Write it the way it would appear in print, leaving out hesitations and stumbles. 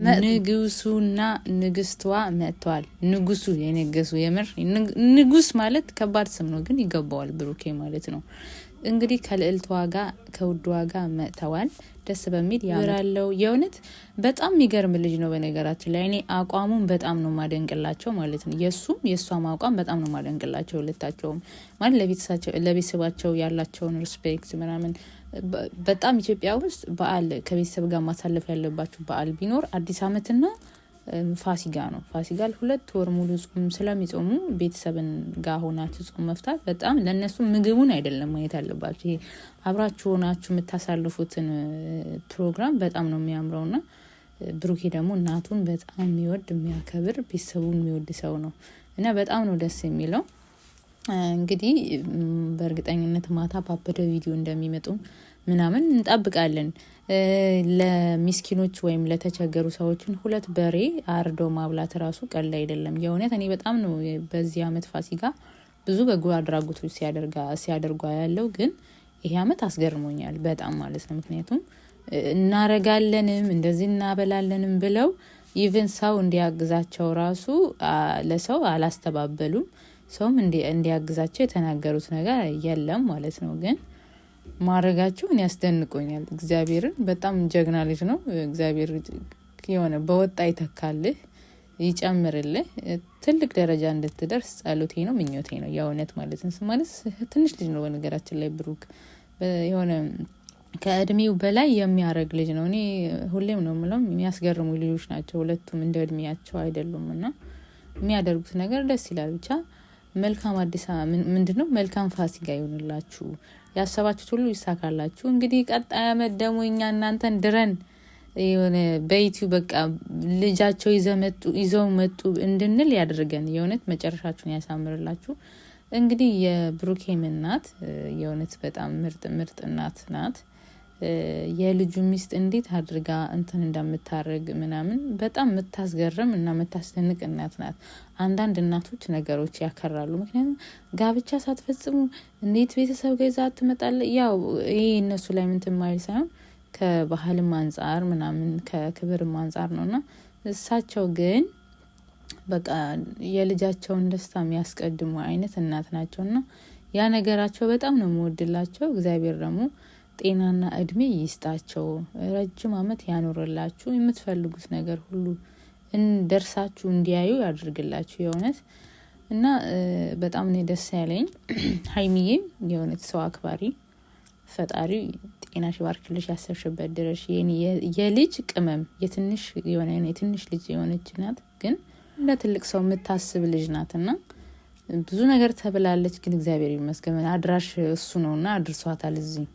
ንጉሱና ንግስቷ መጥተዋል። ንጉሱ የነገሱ የምር ንጉስ ማለት ከባድ ስም ነው፣ ግን ይገባዋል ብሩኬ ማለት ነው። እንግዲህ ከልዕልቷ ጋር ከውዷ ጋር መጥተዋል። ደስ በሚል ያምራለው። የእውነት በጣም የሚገርም ልጅ ነው። በነገራችን ላይ እኔ አቋሙን በጣም ነው ማደንቅላቸው ማለት ነው። የእሷም አቋም በጣም ነው ማደንቅላቸው። ሁለታቸውም ማለት ለቤተሰባቸው ያላቸውን ሪስፔክት ምናምን በጣም ኢትዮጵያ ውስጥ በዓል ከቤተሰብ ጋር ማሳለፍ ያለባችሁ በዓል ቢኖር አዲስ አመትና ፋሲካ ነው። ፋሲካ 2 ወር ሙሉ ጾም ስለሚጾሙ ቤተሰብን ጋር ሆናችሁ ጾም መፍታት በጣም ለነሱ ምግቡን አይደለም ማየት ያለባችሁ። ይሄ አብራችሁ ሆናችሁ የምታሳልፉትን ፕሮግራም በጣም ነው የሚያምረውና ብሩኬ ደግሞ እናቱን በጣም የሚወድ የሚያከብር ቤተሰቡን የሚወድ ሰው ነው እና በጣም ነው ደስ የሚለው። እንግዲህ በእርግጠኝነት ማታ ባበደ ቪዲዮ እንደሚመጡ ምናምን እንጠብቃለን። ለሚስኪኖች ወይም ለተቸገሩ ሰዎችን 2 በሬ አርዶ ማብላት ራሱ ቀላል አይደለም። የእውነት እኔ በጣም ነው በዚህ አመት ፋሲካ ብዙ በጎ አድራጎቶች ሲያደርጉ ያለው፣ ግን ይሄ አመት አስገርሞኛል በጣም ማለት ነው። ምክንያቱም እናረጋለንም እንደዚህ እናበላለንም ብለው ኢቭን ሰው እንዲያግዛቸው ራሱ ለሰው አላስተባበሉም። ሰውም እንዲያግዛቸው የተናገሩት ነገር የለም ማለት ነው። ግን ማረጋቸውን ያስደንቆኛል። እግዚአብሔርን በጣም ጀግና ልጅ ነው። እግዚአብሔር የሆነ በወጣ ይተካልህ፣ ይጨምርልህ፣ ትልቅ ደረጃ እንድትደርስ ጸሎቴ ነው፣ ምኞቴ ነው የእውነት ማለት ነው። ማለት ትንሽ ልጅ ነው በነገራችን ላይ ብሩክ የሆነ ከእድሜው በላይ የሚያረግ ልጅ ነው። እኔ ሁሌም ነው የምለው የሚያስገርሙ ልጆች ናቸው ሁለቱም፣ እንደ እድሜያቸው አይደሉም እና የሚያደርጉት ነገር ደስ ይላል። ብቻ መልካም አዲስ ምንድነው መልካም ፋሲካ ይሁንላችሁ። ያሰባችሁት ሁሉ ይሳካላችሁ። እንግዲህ ቀጣይ አመት ደግሞ እኛ እናንተን ድረን የሆነ በዩቲዩብ በቃ ልጃቸው ይዘው መጡ እንድንል ያድርገን። የእውነት መጨረሻችሁን ያሳምርላችሁ። እንግዲህ የብሩኬም እናት የእውነት በጣም ምርጥ እናት ናት። የልጁ ሚስት እንዴት አድርጋ እንትን እንደምታረግ ምናምን በጣም የምታስገርም እና የምታስደንቅ እናት ናት። አንዳንድ እናቶች ነገሮች ያከራሉ። ምክንያቱም ጋብቻ ሳትፈጽሙ እንዴት ቤተሰብ ጋር ይዛ ትመጣለህ? ያው ይሄ እነሱ ላይ ምንትን ማይል ሳይሆን ከባህልም አንጻር ምናምን ከክብርም አንጻር ነውና እሳቸው ግን በቃ የልጃቸውን ደስታ የሚያስቀድሙ አይነት እናት ናቸውና ያ ነገራቸው በጣም ነው የምወድላቸው። እግዚአብሔር ደግሞ ጤናና እድሜ ይስጣቸው፣ ረጅም አመት ያኖርላችሁ፣ የምትፈልጉት ነገር ሁሉ እንደርሳችሁ እንዲያዩ ያድርግላችሁ የእውነት እና በጣም ነው ደስ ያለኝ። ሀይሚዬም የእውነት ሰው አክባሪ፣ ፈጣሪ ጤናሽ ባርክልሽ፣ ያሰብሽበት ድረሽ። የልጅ ቅመም የትንሽ ልጅ የሆነች ናት፣ ግን እንደ ትልቅ ሰው የምታስብ ልጅ ናትና ብዙ ነገር ተብላለች። ግን እግዚአብሔር ይመስገን አድራሽ እሱ ነውና አድርሷታል እዚህ